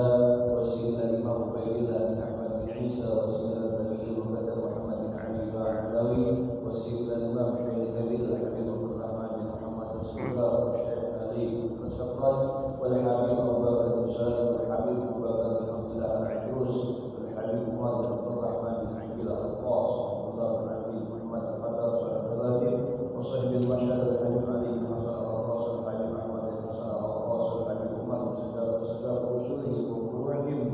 وسيدنا الإمام عبيد الله بن أحمد بن عيسى وسيدنا النبي المقدم محمد بن علي العلوي وسيدنا الإمام الشيخ الكبير الحبيب عبد الرحمن بن محمد الصداق والشيخ علي بن سقط والحبيب أبو بكر بن سالم والحبيب أبو بكر بن عبد الله العجوز والحبيب عمر بن عبد الرحمن بن عجل القاص وعبد الله بن عبد محمد الخدر والحبيب وصحب المشهد الحبيب علي بن حسن القاص والحبيب أحمد بن حسن القاص والحبيب عمر بن سداد رسوله وفروعهم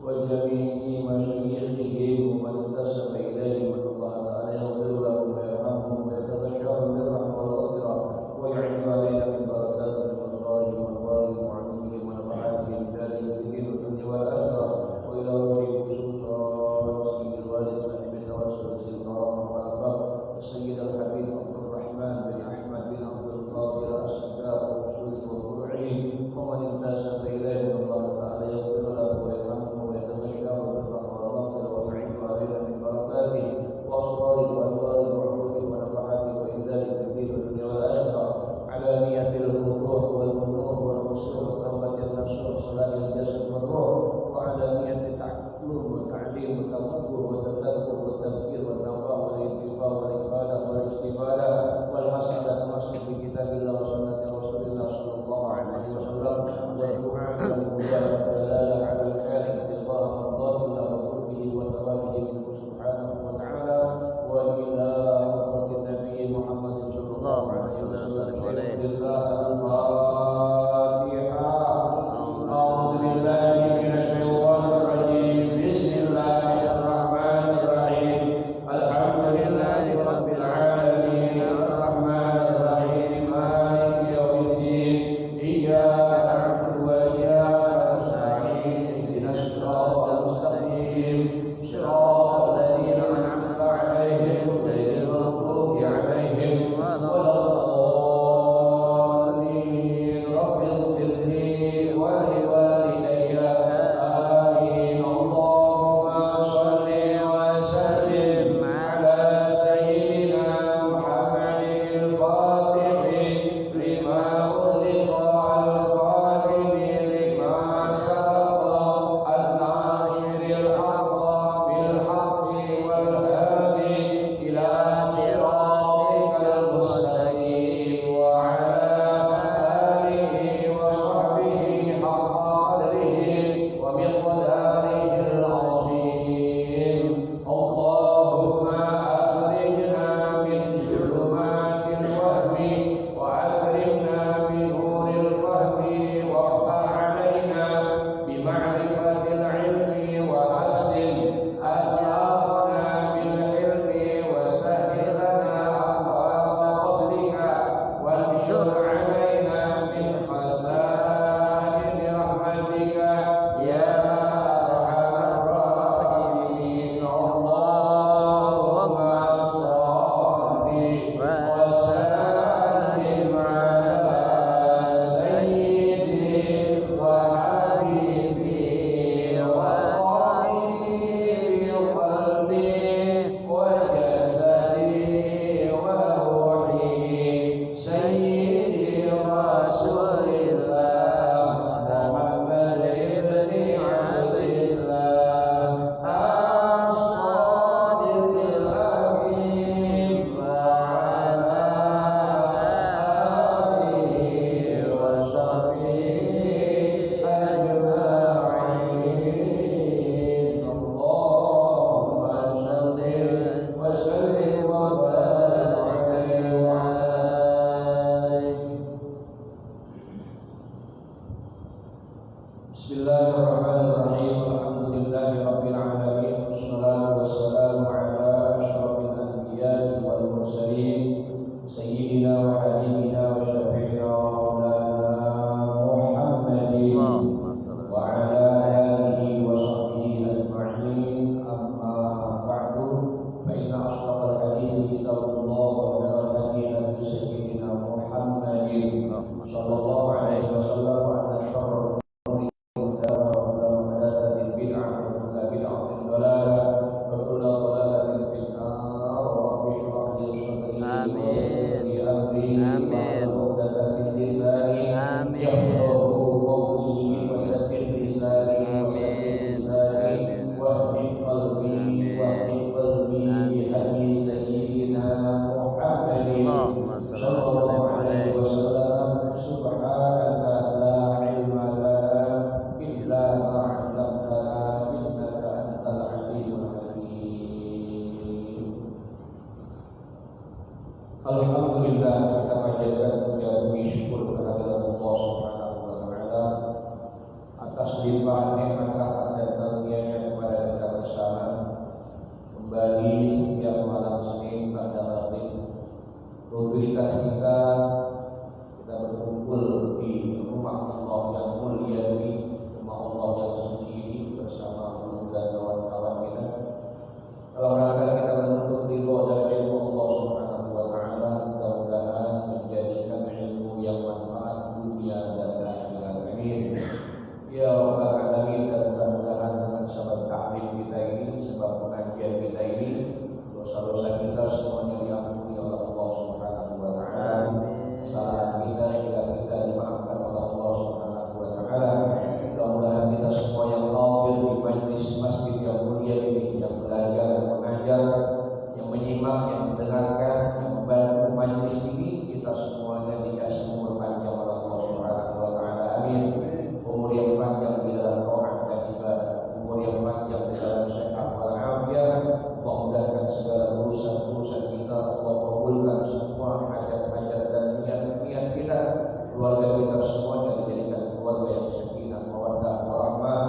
وجميع مشايخهم ومن انتسب إليهم أن الله تعالى يغفر لهم ويرحمهم ويتغشاهم بالرحمة والمغفرة ويعين علينا من بركاتهم وأسرارهم وأنوارهم وعلومهم ونفعاتهم في الدين والدنيا والآخرة وإلى روح خصوصا سيد الوالد صاحب التوسل وسيد الكرامة والأخلاق السيد الحبيب عبد الرحمن بن أحمد بن عبد القادر السكاب ورسوله وفروعه ومن انتسب إليهم الله تعالى يغفر له ويرحمه ويتغشاه بالرحمة والمغفرة ويعين علينا من بركاته وأسراره وأنواره وعلومه ونفعاته وإنزال الدين والدنيا والآخرة على نية الوضوح والبلوغ والوصول وتوبة النفس وإصلاح الجسد والروح وعلى نية التعلم والتعليم والتفكر والتذكر والتذكير والنفاق والانتفاع والإفادة والاستفادة والحسن التمسك بكتاب الله وسنة رسول الله صلى الله عليه وسلم والدعاء والمجاهدة والدلالة على الخير الله مرضات الله وقربه وثوابه منه سبحانه وتعالى وإلى حضرة النبي محمد صلى الله عليه وسلم أعوذ بالله من الشيطان الرجيم بسم الله الرحمن الرحيم الحمد لله رب العالمين الرحمن الرحيم مالك يوم الدين إياك نعبد وإياك نستعين اهدنا الصراط المستقيم صراط الذين أنعمت عليهم غير المغضوب عليهم ولا الضالين رب اغفر لي ولوالدي آمين اللهم صل وسلم على سيدنا محمد الفاتح لما خلق الخالق لما سبق الناصر الحق بالحق والهادي إلى صراطك المستقيم وعلى آله وصحبه حق قدره ومقداره العظيم اللهم أخرجنا من ظلمات الوهم وأكرمنا بنور الفهم وافتح علينا بمعرفة العلم وحسن أخلاقنا بالحلم وسهل لنا أبواب فضلك وانشر علينا من خزائن رحمتك يا أرحم الراحمين اللهم صل وسلم على سيدي وحبيبي وطبيب قلبي وجسدي وروحي سيدي رسول الله محمد بن عبد الله الصادق الأمين وعلى آله وصحبه أجمعين اللهم صل وسلم وبارك عليه بسم الله الرحمن الرحيم الحمد لله رب العالمين والصلاة والسلام على أشرف الأنبياء والمرسلين سيدنا وحبيبنا وشفيعنا ومولانا محمد وعلى آله وصحبه أجمعين أما بعد فإن أصدق الحديث كتاب الله وخير الهدي هدي سيدنا محمد صلى الله عليه وسلم وأن شر محدثة بدعة وكل بدعة ضلالة وكل ضلالة في النار رب اشرح لي صدري ويسر لي أمري lisani wa saddid lisani wahdi qalbi bihadi sayyidina Muhammadin sallallahu alaihi wasallam. Subhanaka la ilma lana illa ma 'allamtana innaka antal alimul hakim. Alhamdulillah, kita panjatkan puja puji syukur kehadirat Allah Subhanahu wa taala atas limpahan nikmat rahmat dan karunia-Nya kepada kita bersama kembali setiap malam Senin pada maghrib. Rutinitas kita berkumpul di rumah Allah yang mulia ini, rumah Allah yang suci ini bersama guru dan kawan-kawan kita dalam rangka kita menuntut ridho dan ilmu Allah Subhanahu wa taala. Mudah-mudahan menjadikan ilmu yang manfaat dunia dan akhirat. Amin ya rabbal alamin. Dan mudah-mudahan dengan sebab ta'lim kita ini, sebab pengajian kita ini, dosa-dosa kita semuanya diampuni oleh Allah Subhanahu wa taala. Salah kita, silap kita dimaafkan oleh Allah Subhanahu wa taala. Mudah-mudahan kita semua yang hadir di majlis masjid yang mulia ini, yang belajar dan mengajar, yang menyimak, yang mendengarkan, yang membantu majlis ini, kita semuanya dikasih umur panjang oleh Allah Subhanahu wa taala. Amin. Umur yang panjang di dalam taat dan ibadah, umur yang panjang di dalam sehat wal afiat. Allah mudahkan segala urusan-urusan kita, Allah kabulkan semua hajat-hajat dan niat-niat kita. Keluarga kita semuanya dijadikan keluarga yang sakinah, mawaddah, warahmah.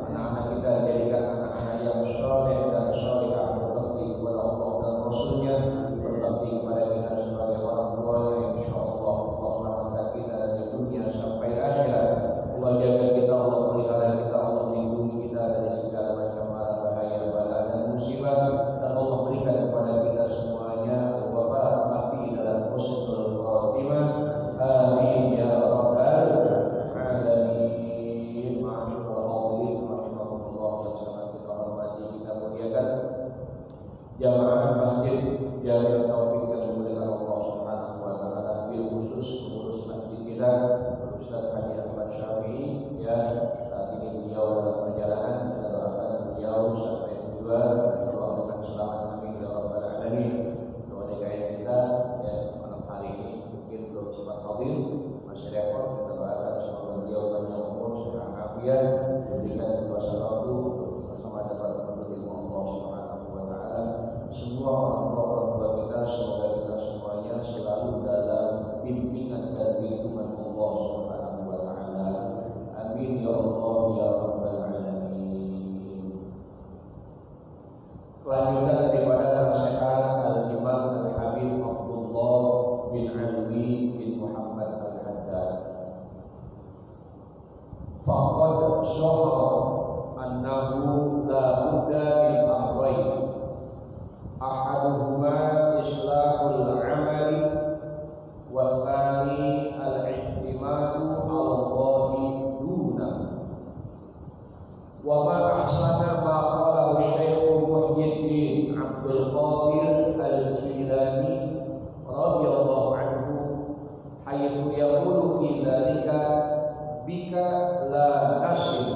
Anak-anak kita dijadikan anak-anak yang saleh dan salihah, berbakti kepada Allah dan Rasulnya, berbakti kepada kita sebagai orang tuanya. Insyaallah Allah selamatkan kita dari dunia sampai akhirat. Allah jaga kita, Allah pelihara kita, Allah lindungi kita dari segala macam mara bahaya, bala dan musibah. Dan Allah berikan kepada kita semuanya al-wafat, mati dalam husnul khatimah. Amin ya rabbal alamin. Ma'asyiral hadirin rahimakumullah yang sangat kita hormati, kita muliakan jamaah masjid Jami'at Taufik yang dimuliakan Allah Subhanahu wa taala, bil khusus pengurus masjid kita Ustaz Haji Ahmad Syafi'i. Ya, saat ini beliau dalam perjalanan, kita doakan beliau sampai tujuan insyaallah dengan selamat. Amin ya rabbal alamin. Doa DKM kita ya malam hari ini mungkin belum sempat hadir, masih repot, kita doakan semoga beliau panjang umur, sehat afiat, diberikan kuasa waktu untuk bersama dapat menuntut ilmu Allah Subhanahu wa taala. Semua orang tua kita, semoga kita semuanya selalu dalam bimbingan dan lindungan Allah Subhanahu wa taala. Amin ya Allah ya rabbal alamin. Kelanjutan daripada nasihat Al-Imam Al-Habib Abdullah bin Alwi bin Muhammad Al-Haddad. Faqad shahara annahu la budda min amrayn, ahaduhuma islahul amali wa tsani al-i'timadu 'ala Allahi duna. Wa ma ahsana ma qalahu Syekh Muhyiddin Abdul Qadir Al-Jilani radhiyallahu anhu haitsu yaqulu fi dzalika bika la nasil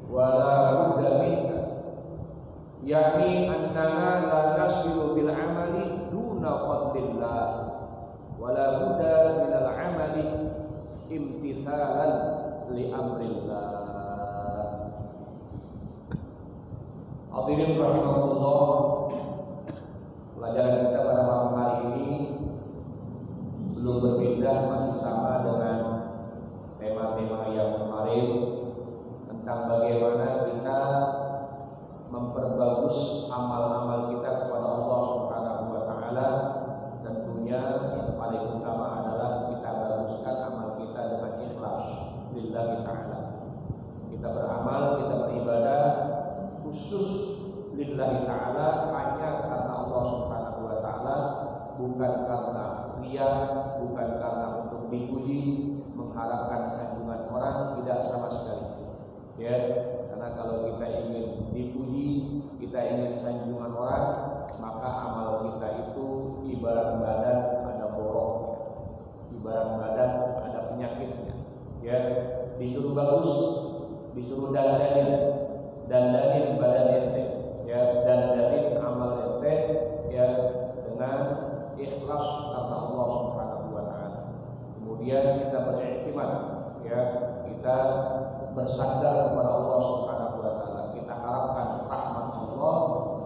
wa la budda minka, yakni annana la nasilu bil amali duna fadlillah wa la budda minal amali imtithalan li amrillah. Hadirin rahimahullah, pelajaran kita pada malam hari ini belum berpindah, masih sama dengan tema-tema yang kemarin tentang bagaimana kita memperbagus amal-amal kita kepada Allah Subhanahu wa taala. Tentunya yang paling utama adalah kita baguskan amal kita dengan ikhlas lillahi taala. Kita beramal, kita beribadah khusus lillahi ta'ala, hanya karena Allah Subhanahu wa ta'ala, bukan karena ria, bukan karena untuk dipuji, mengharapkan sanjungan orang, tidak sama sekali. Ya, karena kalau kita ingin dipuji, kita ingin sanjungan orang, maka amal kita itu ibarat badan ada boroknya, ibarat badan ada penyakitnya. Ya, disuruh bagus disuruh dandanin badan ente, ya, dandanin amal ente, ya, dengan ikhlas karena Allah Subhanahu wa taala. Kemudian kita beriktikad, ya, kita bersandar kepada Allah Subhanahu wa taala. Kita harapkan rahmat Allah,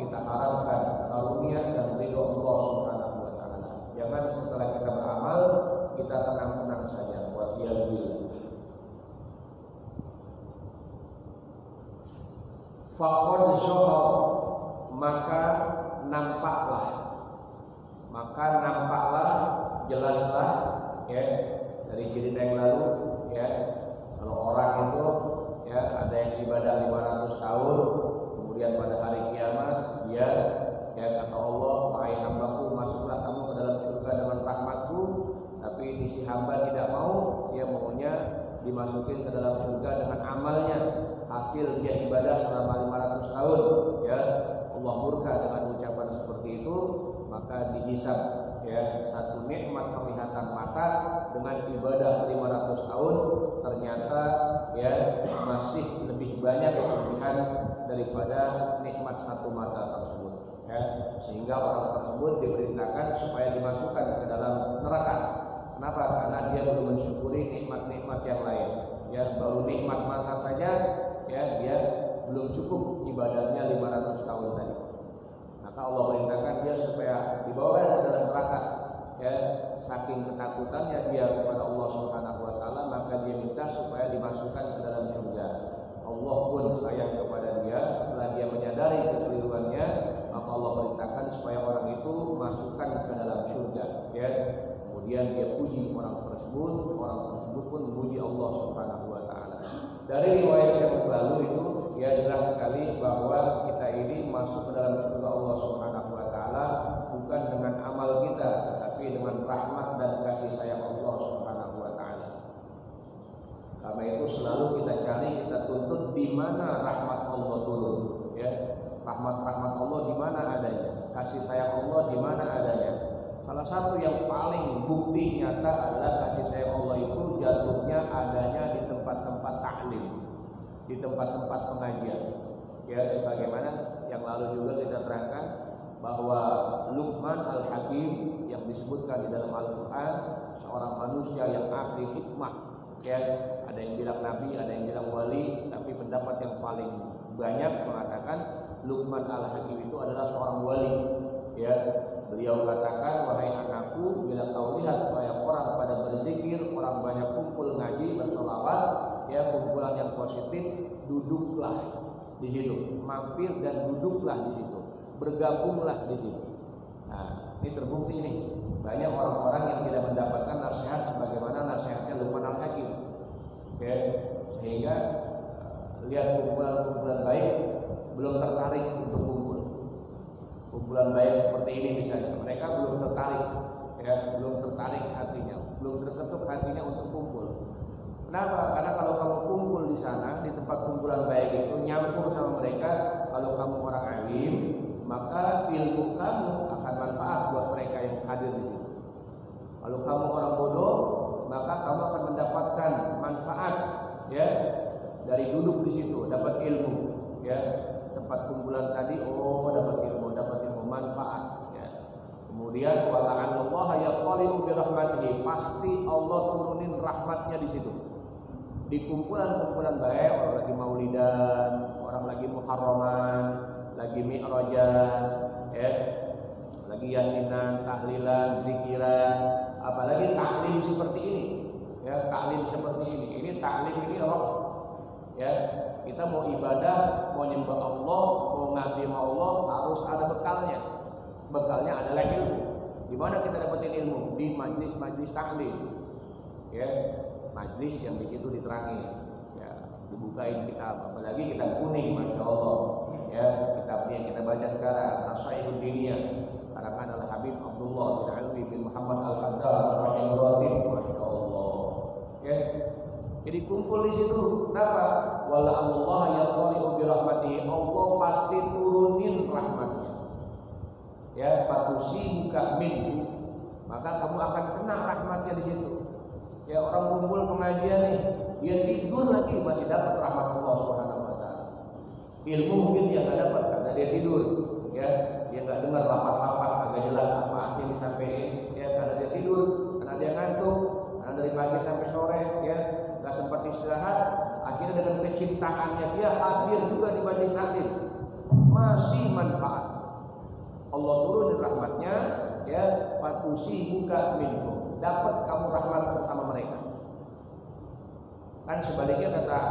kita harapkan karunia dan ridho Allah Subhanahu wa taala. Jangan setelah kita beramal kita tenang-tenang saja. Wa biyazubillah. Faqad syahar, maka nampaklah, jelaslah, ya, dari cerita yang lalu, ya, kalau orang itu, ya, ada yang ibadah 500 tahun, kemudian pada hari kiamat dia, ya, kata Allah, wahai hambaku, masuklah kamu ke dalam surga dengan rahmatku. Tapi ini si hamba tidak mau, dia maunya dimasukin ke dalam surga dengan amalnya, hasil dia ibadah selama 500 tahun, ya. Allah murka dengan ucapan seperti itu, maka dihisab, ya, satu nikmat penglihatan mata dengan ibadah 500 tahun ternyata, ya, masih lebih banyak kelebihan daripada nikmat satu mata tersebut, ya. Sehingga orang tersebut diperintahkan supaya dimasukkan ke dalam neraka. Kenapa? Karena dia belum mensyukuri nikmat-nikmat yang lain, ya. Baru nikmat mata saja, ya, dia belum cukup ibadahnya 500 tahun tadi. Maka Allah perintahkan dia supaya dibawa ke dalam neraka, ya. Saking ketakutannya dia kepada Allah Subhanahu wa taala, maka dia minta supaya dimasukkan ke dalam surga. Allah pun sayang kepada dia. Setelah dia menyadari kekeliruannya, maka Allah perintahkan supaya orang itu masukkan ke dalam surga, ya. Kemudian dia puji orang tersebut pun memuji Allah Subhanahu wa taala. Dari riwayat yang lalu itu, ya, jelas sekali bahwa kita ini masuk ke dalam surga Allah Subhanahu wa taala bukan dengan amal kita, tetapi dengan rahmat dan kasih sayang Allah Subhanahu wa taala. Karena itu selalu kita cari, kita tuntut di mana rahmat Allah turun, ya. Rahmat Allah di mana adanya, kasih sayang Allah di mana adanya. Salah satu yang paling bukti nyata adalah kasih sayang Allah itu jatuhnya adanya di tempat-tempat taklim, di tempat-tempat pengajian. Ya, sebagaimana yang lalu juga kita terangkan bahwa Luqman Al-Hakim yang disebutkan di dalam Al-Qur'an, seorang manusia yang ahli hikmah. Ya, ada yang bilang nabi, ada yang bilang wali, tapi pendapat yang paling banyak mengatakan Luqman Al-Hakim itu adalah seorang wali. Ya, beliau katakan, wahai anakku, bila kau lihat banyak orang pada berzikir, orang banyak kumpul ngaji, bersolawat, ya, kumpulan yang positif, duduklah di situ, mampir dan duduklah di situ, bergabunglah di situ. Nah, ini terbukti nih, banyak orang-orang yang tidak mendapatkan nasihat sebagaimana nasihatnya Luqman Al-Hakim, ya, sehingga lihat kumpulan-kumpulan baik belum tertarik untuk kumpulan baik seperti ini misalnya, mereka belum tertarik, ya, belum tertarik hatinya, belum terketuk hatinya untuk kumpul. Kenapa? Karena kalau kamu kumpul di sana, di tempat kumpulan baik itu, nyampur sama mereka, kalau kamu orang alim, maka ilmu kamu akan manfaat buat mereka yang hadir di situ. Kalau kamu orang bodoh, maka kamu akan mendapatkan manfaat, ya, dari duduk di situ, dapat ilmu, ya. Tempat kumpulan tadi, dapat ilmu manfaat, ya. Kemudian wala'anallaha yattali'u bi rahmatihi, pasti Allah turunin rahmatnya di situ. Di kumpulan-kumpulan baik, orang lagi maulidan, orang lagi muharraman, lagi mi'rajan, ya, lagi yasinan, tahlilan, zikiran, apalagi taklim seperti ini, ya, taklim seperti ini. Ini taklim ini roh, ya. Kita mau ibadah, mau nyembah Allah, mau ngabdi sama Allah, harus ada bekalnya. Bekalnya adalah ilmu. Di mana kita dapetin ilmu? Di majlis-majlis taklim, ya, majlis yang di situ diterangi, ya, dibukain kitab, apalagi kitab kuning, masya Allah, ya, kitabnya yang kita baca sekarang, Nasaihud Diniyah, karangan Al-Habib Abdullah bin Alwi bin Muhammad Al-Haddad, masya Allah, ya. Jadi kumpul di situ. Kenapa? Wala Allah yattali'u bi rahmatihi, Allah pasti turunin rahmatnya. Ya, fatusibuka minhu, maka kamu akan kena rahmatnya di situ. Ya, orang kumpul pengajian nih, dia tidur lagi masih dapat rahmat Allah Subhanahu wa taala. Ilmu mungkin dia nggak dapat karena dia tidur, ya. Dia nggak dengar rapat-rapat agak jelas apa yang disampaikan, ya, karena dia tidur, karena dia ngantuk, karena dari pagi sampai sore, ya, nggak sempat istirahat. Akhirnya dengan kecintaannya dia hadir juga di majlis taklim, masih manfaat. Allah turunin rahmatnya, ya, patusi buka minhum, dapat kamu rahmat bersama mereka. Kan sebaliknya kata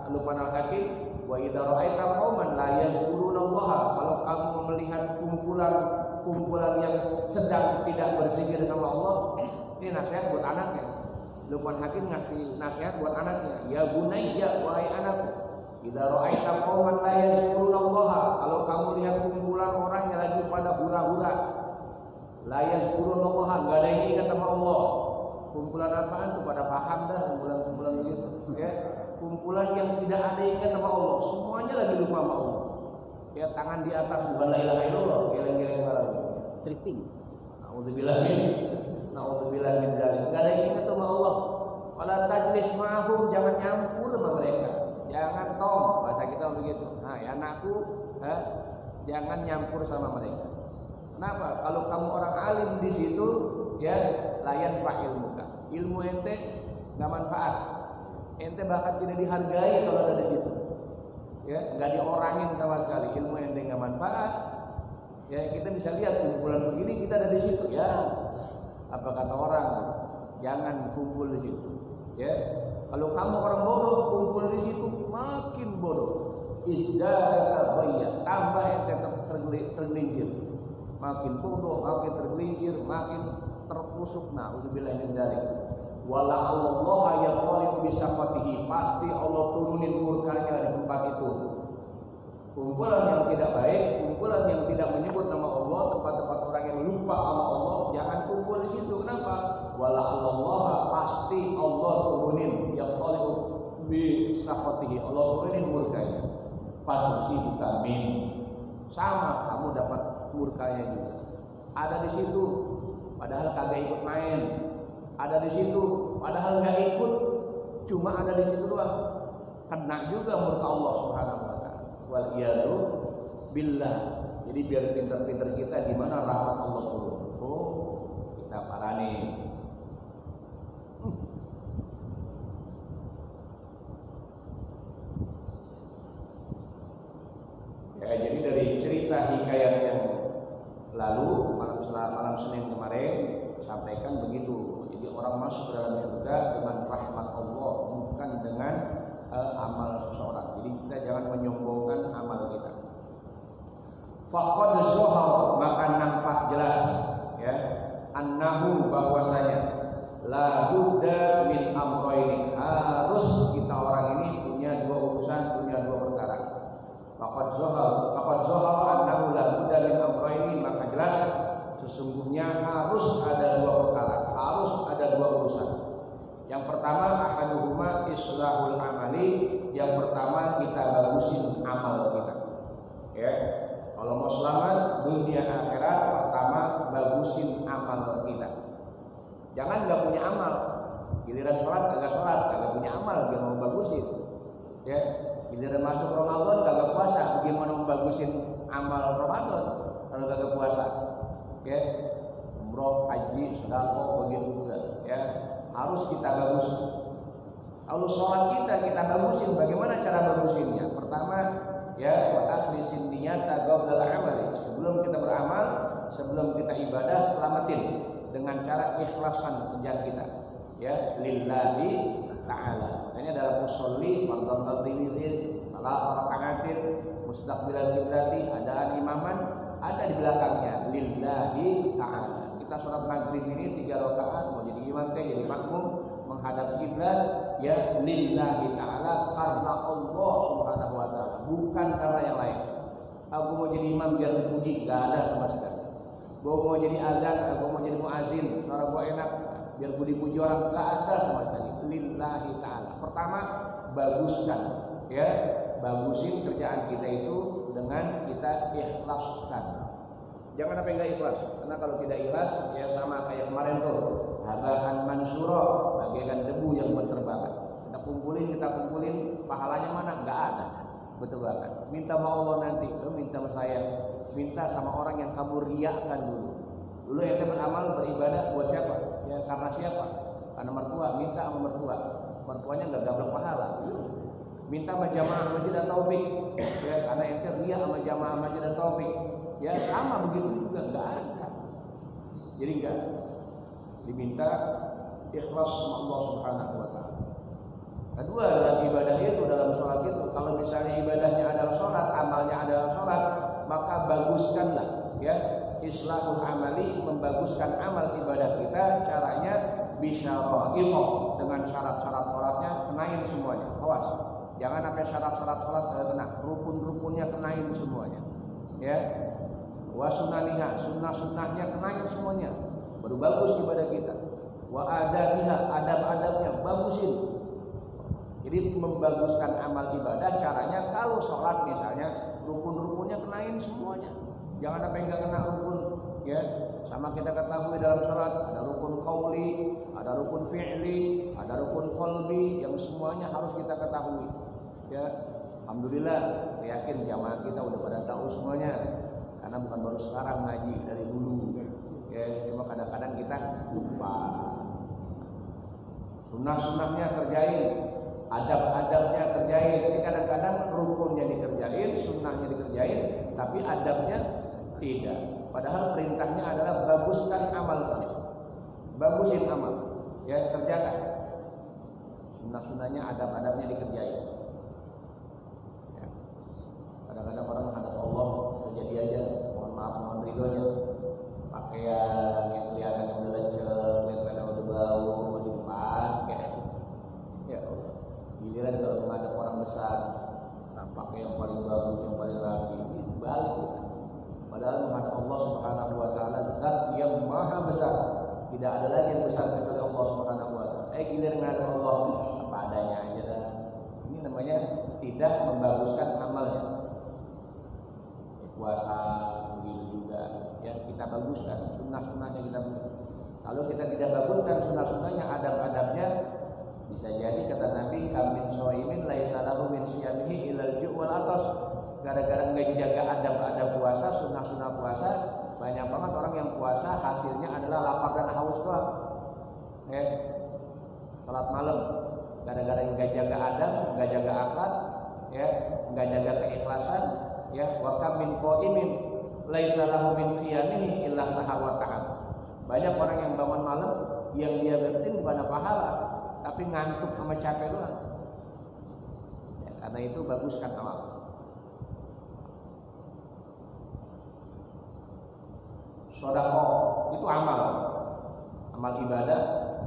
Luqman Al-Hakim, wa idza ra'aita qauman la yazkurunallaha, kalau kamu melihat kumpulan yang sedang tidak berzikir sama Allah, ini nasihat buat anaknya. Luqman Hakim ngasih nasihat buat anaknya, ya bunayya, wahai anakku, idza ra'aita qauman la yazkurunallaha, kalau kamu lihat kumpulan orang yang lagi pada hura-hura, la yazkurunallaha, enggak ada yang ingat sama Allah. Kumpulan apaan tuh? Pada paham dah kumpulan begitu, ya. Kumpulan yang tidak ada yang ingat sama Allah, semuanya lagi lupa sama Allah. Ya, tangan di atas bukan la ilaha illallah, geleng-geleng barang. Tripping. Nauzubillah min dzalik. Enggak ada yang ingat sama Allah. Wala tajlis ma'hum, jangan nyampur sama mereka. Jangan tong, bahasa kita begitu. Nah, ya anakku, jangan nyampur sama mereka. Kenapa? Kalau kamu orang alim di situ, ya, layan ilmuka. Ilmu ente enggak manfaat. Ente bahkan tidak dihargai kalau ada di situ. Ya, enggak diorangin sama sekali. Ilmu ente enggak manfaat. Ya, kita bisa lihat kumpulan begini kita ada di situ, ya. Apa kata orang? Jangan kumpul di situ. Ya. Kalau kamu orang bodoh kumpul di situ makin bodoh. Izdadaka ghayya, tambah ente tergelincir. Makin bodoh, makin tergelincir, makin terpusuk. Nauzubillah min dzalik. Wala Allah yaqaliu bi safatihi, pasti Allah turunin murkanya di tempat itu. Kumpulan yang tidak baik, kumpulan yang tidak menyebut nama Allah, tempat-tempat orang yang lupa sama Allah, jangan kumpul di situ. Kenapa? Wala Allah, pasti Allah turunin yaqaliu bi safatihi, Allah turunin murkanya. Fatusibu kamin, sama kamu dapat murkanya juga. Ada di situ padahal kagak ikut main, ada di situ padahal nggak ikut, cuma ada di situ doang, kena juga murka Allah Subhanahu wa taala. Wal iyadu billah. Jadi biar pintar-pintar kita di mana rahmat Allah turun. Oh, kita parani. Ya, jadi dari cerita hikayat yang lalu malam Senin kemarin sampaikan begitu. Jadi orang masuk dalam surga dengan rahmat Allah, bukan dengan amal seseorang. Jadi kita jangan menyombongkan amal kita. Faqad zahara, maka nampak jelas, ya, annahu, bahwasanya la budda min amrayni, harus kita orang ini punya dua urusan, punya dua perkara. Faqad zahara annahu la budda min amrayni, maka jelas sesungguhnya harus ada dua perkara, harus ada dua urusan. Yang pertama ahaduhuma islahul amali, yang pertama kita bagusin amal kita. Ya, kalau mau selamat dunia akhirat, pertama bagusin amal kita. Jangan nggak punya amal, giliran sholat kagak punya amal, gimana mau bagusin? Ya, giliran masuk Ramadan kagak puasa, gimana mau bagusin amal Ramadan kalau kagak puasa? Ya, umroh, haji, sedekah begitu juga. Ya, harus kita baguskan. Kalau sholat kita bagusin, bagaimana cara bagusinnya? Pertama, ya, wa akhlisin niyata qabla al-amali. Sebelum kita beramal, sebelum kita ibadah, selamatin dengan cara ikhlasan kerjaan kita. Ya, lillahi ta'ala. Ini adalah musolli fardhu tirmidzi, salah raka'atin, mustaqbilal qiblati, adaan imaman, ada di belakangnya lillahi ta'ala. Kita sholat maghrib ini 3 rakaat, mau jadi imam jadi makmum, menghadap kiblat, ya, lillahi ta'ala, karena Allah Subhanahu wa ta'ala, bukan karena yang lain. Aku mau jadi imam biar dipuji, gak ada sama sekali. Gue mau jadi azan, gue mau jadi muazin, suara gue enak, biar gue dipuji orang, gak ada sama sekali. Lillahi ta'ala. Pertama, baguskan, ya, bagusin kerjaan kita itu dengan kita ikhlaskan. Jangan apa yang gak ikhlas, karena kalau tidak ikhlas, ya sama kayak kemarin tuh, habaan mansura, bagaikan debu yang berterbangan. Kita kita kumpulin, pahalanya mana? Nggak ada. Betul banget. Minta sama Allah nanti, minta sama saya, minta sama orang yang kamu riakan dulu. Dulu ente beramal beribadah buat siapa? Ya karena siapa? Karena mertua, minta sama mertua. Mertuanya nggak dapat pahala. Minta sama jamaah Masjid At-Taufik, ya karena ente riak sama jamaah Masjid At-Taufik. Ya sama begitu juga, nggak ada. Jadi nggak diminta ikhlas sama Allah Subhanahu wa taala. Kedua, dalam ibadah itu, dalam sholat itu, kalau misalnya ibadahnya adalah sholat, amalnya adalah sholat, maka baguskanlah, ya, islahul amali, membaguskan amal ibadah kita. Caranya bisyara'idh, dengan syarat-syarat sholatnya kenain semuanya. Awas, jangan sampai syarat-syarat sholat kena, rukun-rukunnya kenain semuanya, ya. Wa sunaniha, sunnah-sunnahnya kenain semuanya, baru bagus ibadah kita. Wa adabiha, adab-adabnya bagusin. Jadi membaguskan amal ibadah caranya kalau sholat misalnya rukun-rukunnya kenain semuanya. Jangan sampai enggak kena rukun, ya. Sama kita ketahui dalam sholat ada rukun qauli, ada rukun fi'li, ada rukun qalbi, yang semuanya harus kita ketahui. Ya, alhamdulillah, saya yakin jamaah kita udah pada tahu semuanya. Karena bukan baru sekarang ngaji, dari dulu. Ya, cuma kadang-kadang kita lupa. Sunnah-sunnahnya kerjain, adab-adabnya kerjain. Jadi kadang-kadang rukunnya dikerjain, sunnahnya dikerjain, tapi adabnya tidak. Padahal perintahnya adalah baguskan amal kamu, bagusin amal, ya, kerjakan. Sunnah-sunnahnya, adab-adabnya dikerjain. Ya. Kadang-kadang orang menghadap Allah jadi aja, mohon maaf, mohon ridhonya, pakaian yang kelihatan udah lecet, kelihatan udah bau, masih dipakai. Ya Allah. Giliran kalau menghadap orang besar, pakai yang paling bagus, yang paling rapi, balik kita. Padahal menghadap Allah Subhanahu wa taala zat yang maha besar. Tidak ada lagi yang besar kecuali Allah Subhanahu wa taala. Giliran menghadap Allah apa adanya aja dah. Ini namanya tidak membaguskan amalnya. Puasa begitu juga, ya, kita baguskan sunnah-sunnahnya kita. Kalau kita tidak baguskan sunnah-sunnahnya, adab-adabnya, bisa jadi kata Nabi, kamin shaimin laisa lahu min siyamihi ilal ju' wal atas. Gara-gara ngejaga adab-adab puasa, sunnah-sunnah puasa, banyak banget orang yang puasa hasilnya adalah lapar dan haus doang. Salat malam, gara-gara nggak jaga adab, nggak jaga akhlak, ya, nggak jaga keikhlasan, ya, wa kam min qaimin laisa lahu min qiyamihi illa sahawatan. Banyak orang yang bangun malam yang dia berarti bukan pahala, tapi ngantuk sama capek doang. Ya, karena itu baguskan amal. Sedekah itu amal ibadah,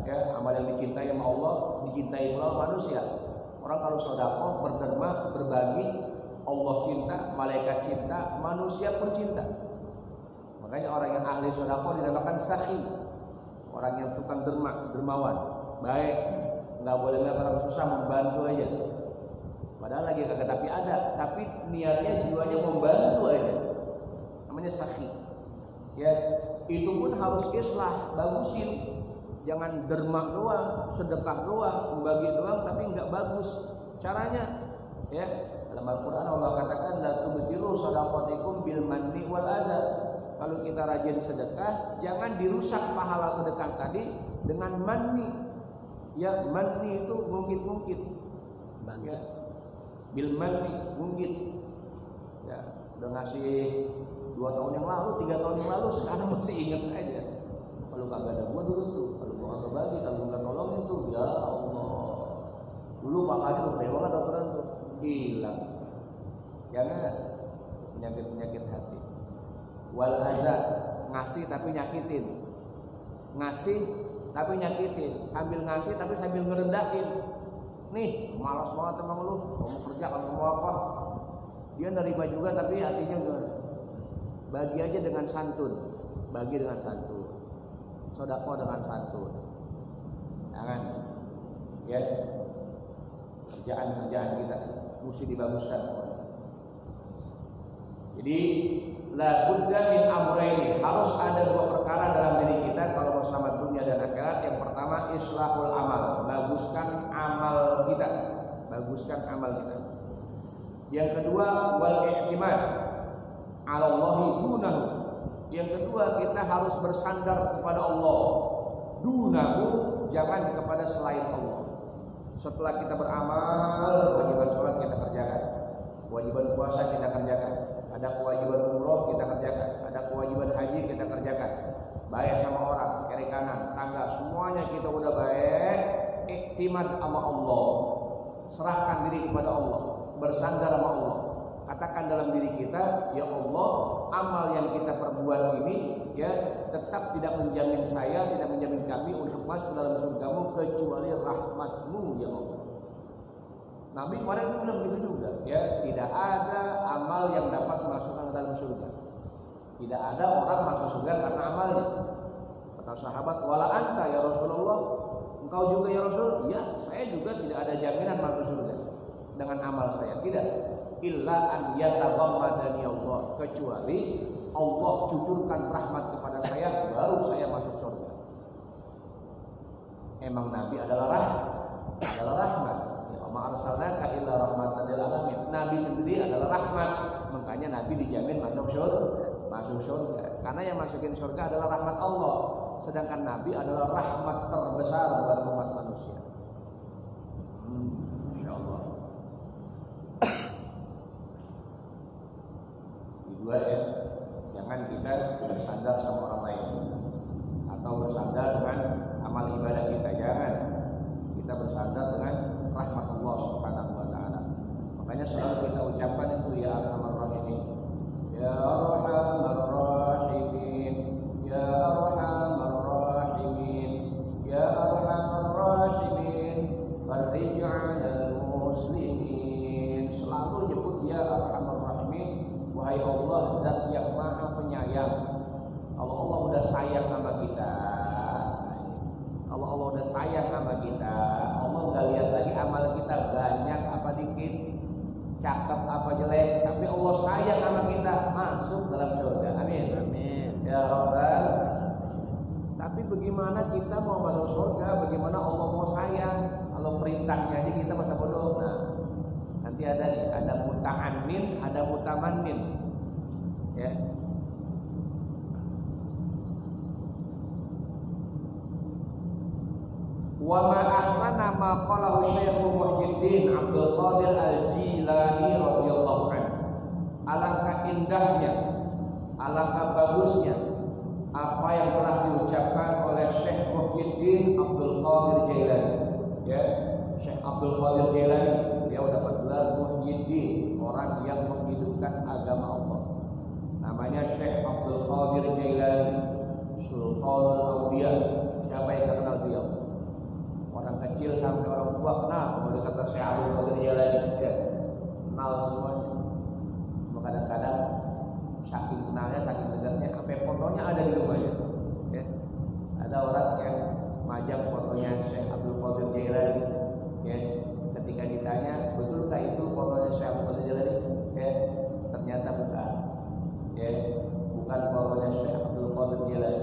ya, amal yang dicintai sama Allah, dicintai pula manusia. Orang kalau sedekah, berderma, berbagi, Allah cinta, malaikat cinta, manusia pun cinta. Makanya orang yang ahli sedekah dinamakan sakhi, orang yang tukang dermawan, baik, nggak boleh lihat orang susah, membantu aja. Padahal lagi kagak tapi ada, tapi niatnya jiwanya membantu aja. Namanya sakhi. Ya, itu pun harus islah, bagusin. Jangan derma doang, sedekah doang, membagi doang, tapi nggak bagus caranya. Ya, dalam Al-Quran Allah katakan la tubtilu shadaqatikum bil manni wal azab. Kalau kita rajin sedekah, jangan dirusak pahala sedekah tadi dengan manni. Ya, manni itu mungkin-mungkin. Ya, bil manni mungkin. Ya, udah ngasih 2 tahun yang lalu, 3 tahun yang lalu, sekarang masih ingat aja. Kalau kagak ada gua dulu tuh, kalau gua kagak bagi, kalau gua nggak tolongin tuh, ya Allah. Dulu pahalanya gede banget aturan tuh, hilang. Jangan penyakit hati. Wal azab, ngasih tapi nyakitin, ngasih tapi nyakitin, sambil ngasih tapi sambil ngerendahin. Nih, malas banget emang lu, mau kerja kalau mau apa? Dia nerima juga tapi hatinya gimana? Bagi aja dengan santun, bagi dengan santun, sedekah dengan santun. Jangan, ya, kerjaan kita mesti dibaguskan. Jadi la budda min amrayni, harus ada dua perkara dalam diri kita kalau mau selamat dunia dan akhirat. Yang pertama islahul amal, baguskan amal kita, baguskan amal kita. Yang kedua wal i'timad 'ala Allahi dunahu. Yang kedua kita harus bersandar kepada Allah. Dunahu, jangan kepada selain Allah. Setelah kita beramal, kewajiban sholat kita kerjakan, kewajiban puasa kita kerjakan, ada kewajiban umroh kita kerjakan, ada kewajiban haji kita kerjakan, baik sama orang, kiri kanan, tangga, semuanya kita udah baik. Iktimad sama Allah, serahkan diri kepada Allah, bersandar sama Allah. Katakan dalam diri kita, ya Allah, amal yang kita perbuat ini ya tetap tidak menjamin saya, tidak menjamin kami untuk masuk dalam surgamu kecuali rahmatmu ya Allah. Nabi kemarin itu bilang begitu juga, ya tidak ada amal yang dapat masukkan ke dalam surga. Tidak ada orang masuk surga karena amalnya. Kata sahabat, wala anta ya Rasulullah, engkau juga ya Rasul? Ya, saya juga tidak ada jaminan masuk surga dengan amal saya, tidak. Illa an yataghammadani Allah, kecuali Allah cucurkan rahmat kepada saya baru saya masuk surga. Emang Nabi adalah rahmat. Ya ma arsalnaka illa rahmatan lil alamin. Nabi sendiri adalah rahmat, makanya Nabi dijamin masuk surga. Karena yang masukin surga adalah rahmat Allah, sedangkan Nabi adalah rahmat terbesar buat umat manusia. Insyaallah. Dua ya, jangan kita bersandar sama orang lain atau bersandar dengan amal ibadah kita, jangan. Kita bersandar dengan rahmat Allah Subhanahu wa taala. Makanya selalu kita ucapkan itu ya Arhamar Rahimin, ya Arhamar Rahimin, ya Arhamar Rahimin, ya Arhamar Rahimin, farij 'alal muslimin. Selalu nyebut ya Arhamar Rahimin. Wahai Allah, zat yang maha penyayang. Kalau Allah udah sayang sama kita, kalau Allah udah sayang sama kita, Allah nggak lihat lagi amal kita banyak apa dikit, cakep apa jelek, tapi Allah sayang sama kita, masuk dalam surga. Amin. Amin. Ya Rabbal. Tapi bagaimana kita mau masuk surga? Bagaimana Allah mau sayang? Kalau perintahnya aja kita masa bodoh. Nah, nanti ada nih, ada muta'annin, ada mutamannin. Ya. Wa ma ahsana ma qalahu Syekh Muhyiddin Abdul Qadir Al-Jilani radhiyallahu anhu. Alangkah indahnya, alangkah bagusnya apa yang telah diucapkan oleh Syekh Muhyiddin Abdul Qadir Jailani. Ya, Syekh Abdul Qadir Jailani, dia dapat gelar Muhyiddin, orang yang menghidupkan agama Allah. Namanya Syekh Abdul Qadir Jailani, Sultanul Awliya. Siapa yang tak kenal beliau? Orang kecil sampai orang tua kenal. Kalau kata Syekh Abdul Qadir Jailani, ya, kenal semuanya. Kadang-kadang saking kenalnya, saking dekatnya, sampai fotonya ada di rumahnya. Ya. Ada orang yang majang fotonya Syekh Abdul Qadir Jailani. Ya. Ketika ditanya, betulkah itu fotonya Syekh Abdul Qadir Jailani? Ya. Ternyata bukan. Ya. Bukan fotonya Syekh Abdul Qadir Jailani.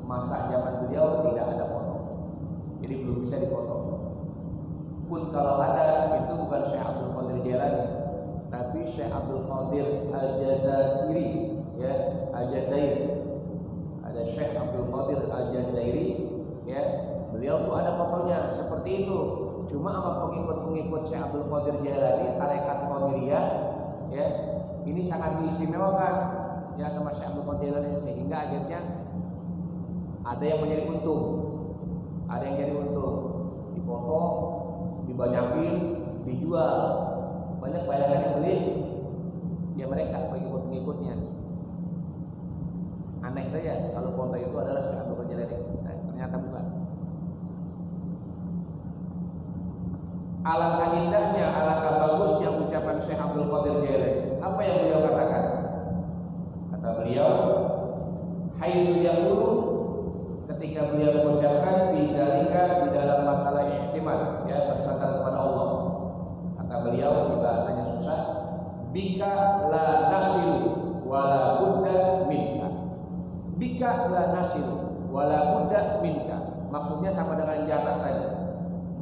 Masa zaman beliau tidak ada foto, jadi belum bisa difoto. Pun kalau ada, itu bukan Syekh Abdul Qadir Jailani, tapi Syekh Abdul Qadir Al-Jazairi, ya, Al-Jazairi. Ada Syekh Abdul Qadir Al-Jazairi, ya. Beliau tuh ada fotonya seperti itu. Cuma sama pengikut-pengikut Syekh Abdul Qadir Jailani, tarekat Qadiriyah, ya, ini sangat diistimewakan ya sama Syekh Abdul Qadir Jailani, sehingga akhirnya ada yang menjadi untung, ada yang jadi untung, difoto, dibanyakin, dijual. Banyak bayangannya beli, ya mereka pengikut-pengikutnya. Aneh saja kalau foto itu adalah Syekh Abdul Qadir Jailani, ternyata bukan. Alangkah indahnya, alangkah bagusnya ucapan Syekh Abdul Qadir Jailani. Apa yang beliau katakan? Kata beliau, haitsu yaqulu, ketika beliau mengucapkan bizalika di dalam masalah i'timad, ya, bersandar kepada Allah. Kata beliau, di bahasanya susah, bika la nasilu wala budda minka. Bika la nasilu wala budda minka. Maksudnya sama dengan yang di atas tadi.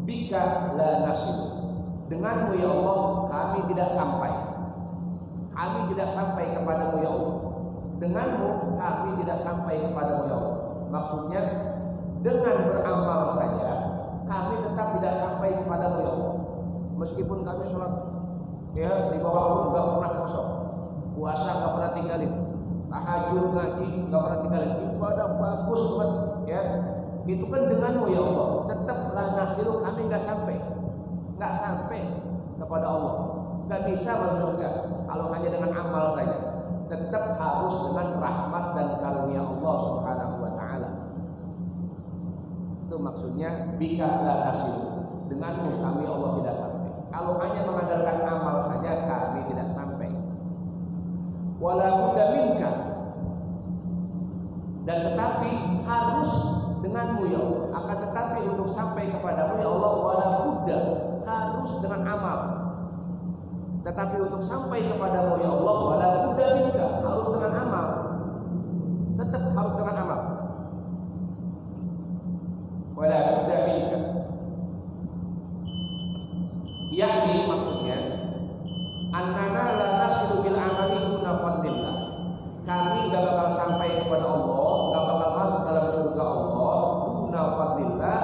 Bika la nasilu. Denganmu ya Allah kami tidak sampai. Kami tidak sampai kepadamu ya Allah. Denganmu kami tidak sampai kepadamu ya Allah. Maksudnya dengan beramal saja kami tetap tidak sampai kepadamu ya Allah. Meskipun kami sholat ya di bawah pun nggak pernah kosong, puasa nggak pernah tinggalin, tahajud ngaji nggak pernah tinggalin, ibadah bagus banget ya. Itu kan denganmu ya Allah. Tetap la nasiru kami nggak sampai kepada Allah. Nggak bisa masuk surga kalau hanya dengan amal saja. Tetap harus dengan rahmat dan karunia Allah Subhanahu wa taala. Itu maksudnya bika la nasiru. Denganmu kami Allah tidak sampai. Kalau hanya mengandalkan amal saja kami tidak sampai. Wala budda minka. Dan tetapi harus denganmu ya Allah. Akan tetapi untuk sampai kepadamu ya Allah wala budda, harus dengan amal. Tetapi untuk sampai kepadamu ya Allah wala budda minka, harus dengan amal. Tetap harus dengan amal. Wala budda minka. Yakni maksudnya annana la nasilu bil amali duna fadlillah. Kami gak bakal sampai kepada Allah, gak bakal masuk dalam surga Allah duna fadlillah,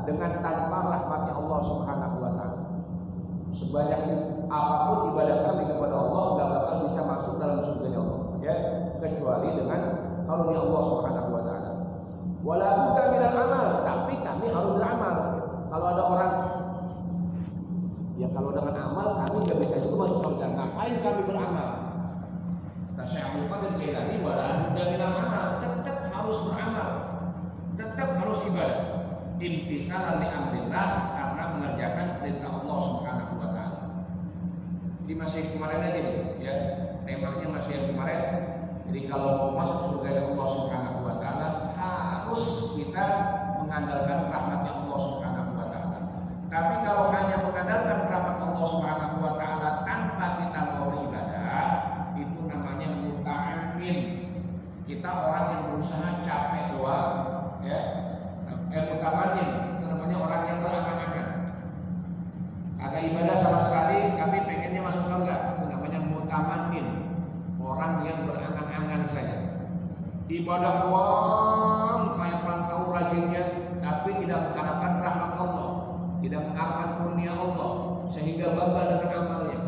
dengan tanpa rahmatnya Allah Subhanahu wa taala. Sebanyak apapun ibadah kami kepada Allah gak bakal bisa masuk dalam surga Allah ya, kecuali dengan karunia Allah Subhanahu wa taala. Wala budda minal amal, tapi kami harus beramal. Kalau ada orang ya kalau dengan amal kami nggak bisa juga masuk surga, ngapain kami beramal? Kata Syekh Abdul Qadir Jailani, wala budda minal amal, tetap harus beramal, tetap harus ibadah. Imtisalan li amrillah, karena mengerjakan perintah Allah Subhanahu wa taala. Jadi masih kemarin aja nih ya, temanya masih yang kemarin. Jadi kalau mau masuk surga Allah Subhanahu wa taala harus kita mengandalkan rahmatnya Allah Subhanahu wa taala. Tapi kalau hanya mengandalkan rahmat Allah Subhanahu wa taala tanpa kita mau beribadah, itu namanya muta'ammin. Kita orang yang berusaha capek doang, ya. Muta'ammin itu namanya orang yang berangan-angan. Kagak ibadah sama sekali, tapi pengennya masuk surga. Itu namanya muta'ammin. Orang yang berangan-angan saja. Ibadah doang, kayak tahu rajinnya, tapi tidak mengharapkan rahmat Allah, tidak mengharapkan kurnia Allah, sehingga bangga dengan amalnya,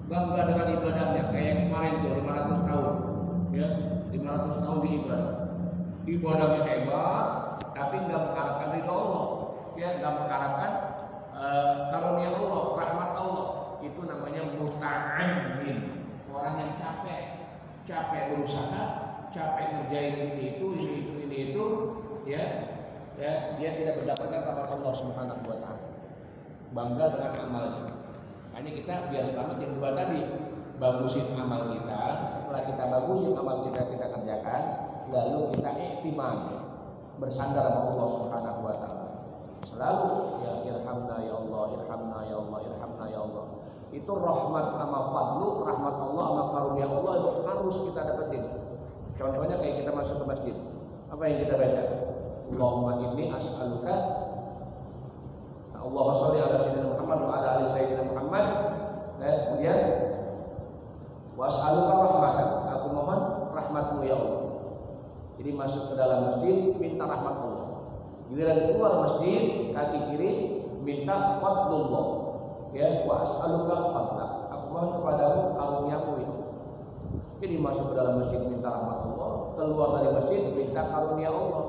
bangga dengan ibadahnya. Kayak kemarin tuh 500 tahun, ya 500 tahun di ibadah, ibadahnya hebat, tapi nggak mengharapkan ridho Allah, ya nggak mengharapkan karunia Allah, rahmat Allah. Itu namanya muta'ammin, orang yang capek berusaha, capek ngerjain ini itu, ya dia tidak mendapatkan rahmat Allah Subhanahu wa taala. Bangga dengan amalnya. Hanya kita biar selamat yang dua tadi, bagusin amal kita. Setelah kita bagusin amal kita kerjakan, lalu kita iktimad, bersandar sama Allah Subhanahu wa taala. Selalu ya irhamna ya Allah, irhamna ya Allah, irhamna ya Allah. Itu rahmat sama fadlu, rahmat Allah sama karunia Allah itu harus kita dapetin. Contohnya kayak kita masuk ke masjid, apa yang kita baca? Allahumma inni as'aluka, Allahumma sholli ala sayyidina Muhammad wa ala ali sayyidina Muhammad. Kemudian was'aluka rahmatan, aku mohon rahmatmu ya Allah. Jadi masuk ke dalam masjid minta rahmat Allah. Giliran keluar masjid kaki kiri minta fadlullah. Ya, wa as'aluka fadlak, aku mohon kepadamu karuniamu ya Allah. Jadi masuk ke dalam masjid minta rahmat Allah, keluar dari masjid minta karunia Allah.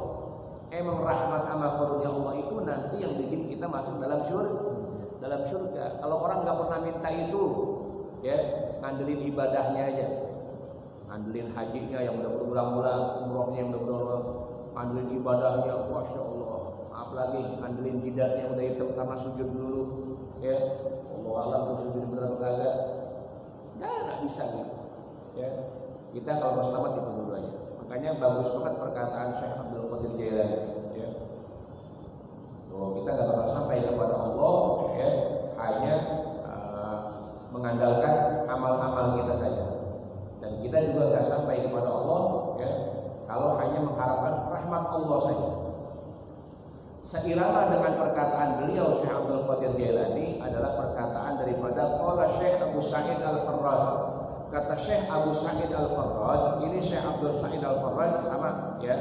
Emang rahmat sama karunia Allah itu nanti yang bikin kita masuk dalam surga. Kalau orang nggak pernah minta itu, ya ngandelin ibadahnya aja, ngandelin hajinya yang udah berulang-ulang, umrohnya yang udah berulang, ngandelin ibadahnya, masya Allah. Apalagi ngandelin jidatnya yang udah hitam karena sujud dulu, ya Allah alam sujud bener kagak, nggak bisa gitu. Ya, kita kalau mau selamat itu dulu aja. Makanya bagus banget perkataan Syekh Abdul Qadir Jailani. Ya, kita nggak bakal sampai kepada Allah, ya, hanya mengandalkan amal-amal kita. sampai kepada Allah ya, kalau hanya mengharapkan rahmat Allah saja. Seirama dengan perkataan beliau Syekh Abdul Qadir Jailani adalah perkataan daripada qala Syekh Abu Sa'id Al-Farraz. Kata Syekh Abu Sa'id Al-Farraz, ini Syekh Abdul Sa'id Al-Farraz sama ya,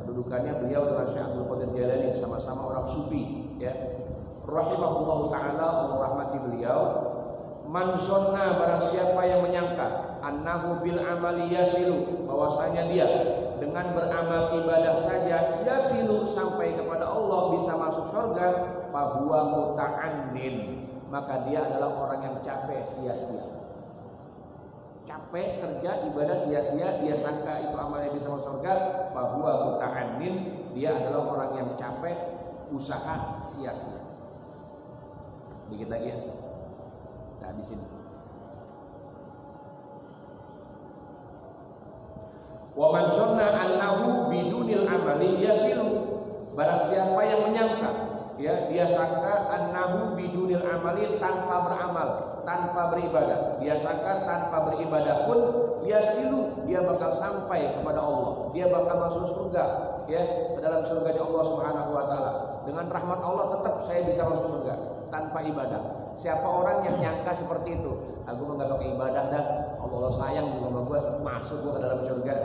kedudukannya beliau dengan Syekh Abdul Qadir Jailani sama-sama orang sufi ya. Rahimahullahu taala, Allah rahmati beliau. Man sonna, barang siapa yang menyangka annahu bil amali yasilu, bahwasanya dia dengan beramal ibadah saja yasilu sampai kepada Allah bisa masuk surga, fahuwa muta'annin, maka dia adalah orang yang capek sia-sia. Capek kerja ibadah sia-sia, dia sangka itu amalnya bisa masuk surga, fahuwa muta'annin, dia adalah orang yang capek usaha sia-sia. Dikit lagi ya. Nah, di sini. Wa man sunna annahu bidunil amali yasilu, barang siapa yang menyangka ya, dia sangka annahu bidunil amali, tanpa beramal, tanpa beribadah, dia sangka tanpa beribadah pun yasilu, dia bakal sampai kepada Allah, dia bakal masuk surga ya, ke dalam surganya Allah Subhanahu wa taala. Dengan rahmat Allah tetap saya bisa masuk surga tanpa ibadah. Siapa orang yang nyangka seperti itu? Aku mah enggak pakai ibadah dah, Allah sayang juga sama gua, masuk gua ke dalam surga.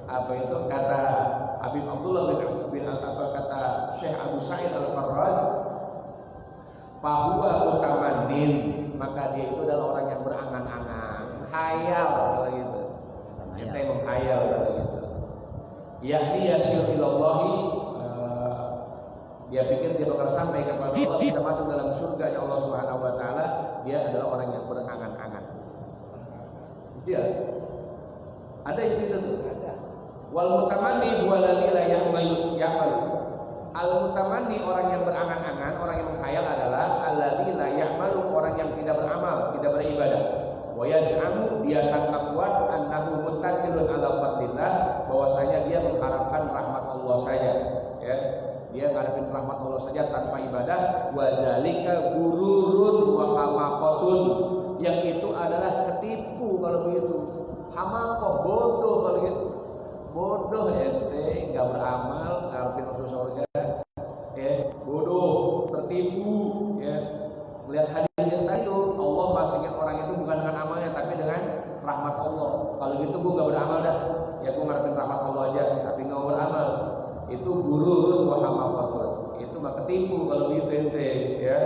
Apa itu kata Habib Abdullah bin apa kata Syekh Abu Sa'id Al-Farraz, fahuwa mutamannin, maka dia itu adalah orang yang berangan-angan, khayal kalau gitu. Ente menghayal kalau gitu. Yakni yasil ilallahi, dia pikir dia bakal sampai kepada Allah, bisa masuk dalam surga ya Allah Subhanahu wa taala, dia adalah orang yang berangan-angan. Dia ada itu tuh. Ada. Wal mutamanni huwa alladzi la ya'mal. Al mutamanni, orang yang berangan-angan, orang yang menghayal adalah alladzi la ya'malu, orang yang tidak beramal, tidak beribadah. Wa yaz'amu, dia sangka kuat annahu muttaqilun ala fadlillah, bahwasanya dia mengharapkan rahmat Allah saja ya. Dia ngarepin rahmat Allah saja tanpa ibadah. Wa zalika gururun wa hamaqatun, yang itu adalah ketipu kalau begitu. Hamaqah, bodoh kalau gitu. Bodoh ente enggak beramal ngarepin masuk surga. Bodoh, tertipu ya. Melihat hadis yang tadi itu, Allah masukin orang itu bukan dengan amalnya tapi dengan rahmat Allah. Kalau gitu gua enggak beramal dah. Ya gua ngarepin rahmat Allah aja tapi enggak beramal. Itu gururun wa hamaqatun, itu mah ketipu kalau gitu ente ya.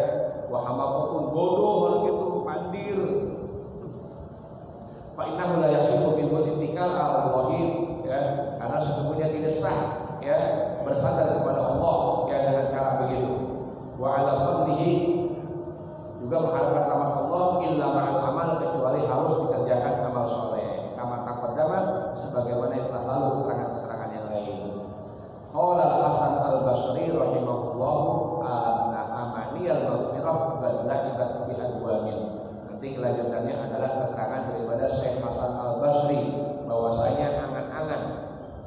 Wa hamaqatun, bodoh kalau gitu, pandir. Fa innahu la yasihu bil ittikal ala Allah ya, karena sesungguhnya tidak sah ya bersandar kepada Allah ya dengan cara begitu. Wa ala fadlihi, juga mengharapkan rahmat Allah, illa ma'al amal, kecuali harus dikerjakan amal soleh. Kama taqaddama, sebagaimana yang telah lalu keterangan-keterangan yang lain. Qala Al-Hasan Al-Basri rahimahullahu anna amaniyal maghfirah bal la'ibat bi adwamin. Nanti kelanjutannya adalah keterangan daripada Syekh Hasan Al-Basri, bahwasanya angan-angan,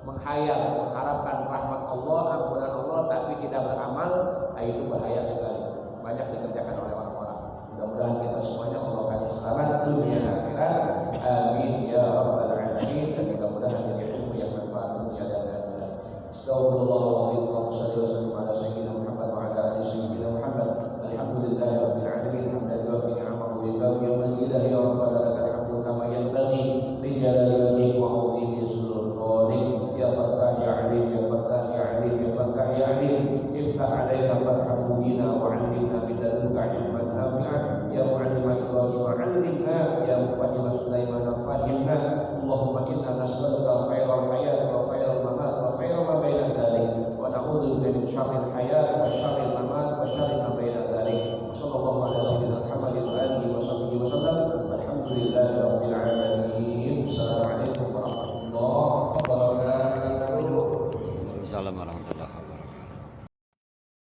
menghayal, mengharapkan rahmat Allah, ampunan Allah tapi tidak beramal, itu bahaya sekali. Banyak dikerjakan oleh orang-orang. Mudah-mudahan kita semuanya Allah kasih selamat dunia dan akhirat. Amin ya rabbal alamin. Dan mudah-mudahan jadi ilmu yang bermanfaat dunia dan akhirat. Astagfirullahaladzim. Allahumma shalli wa sallim ala sayyidina Muhammad wa ala ali sayyidina Muhammad. Alhamdulillahi rabbil alamin. Hamdan yuwaffi ni'amahu wa yukafi masidah ya rabbana lakal hamdu kama yanbaghi li jalali wajhika wa 'azimi sultanik. Ya Fattah ya Alim, ya Fattah ya Alim, ya Fattah ya Alim. Iftah 'alaina fathahu bina wa 'allimna min ladunka 'ilman nafi'an. Ya mu'allima Ibrahim 'allimna, ya mufahhima Sulaiman fahhimna. Allahumma inna nas'aluka khairal hayat wa khairal mamat wa khairal ma baina dzalik wa na'udzubika min syarril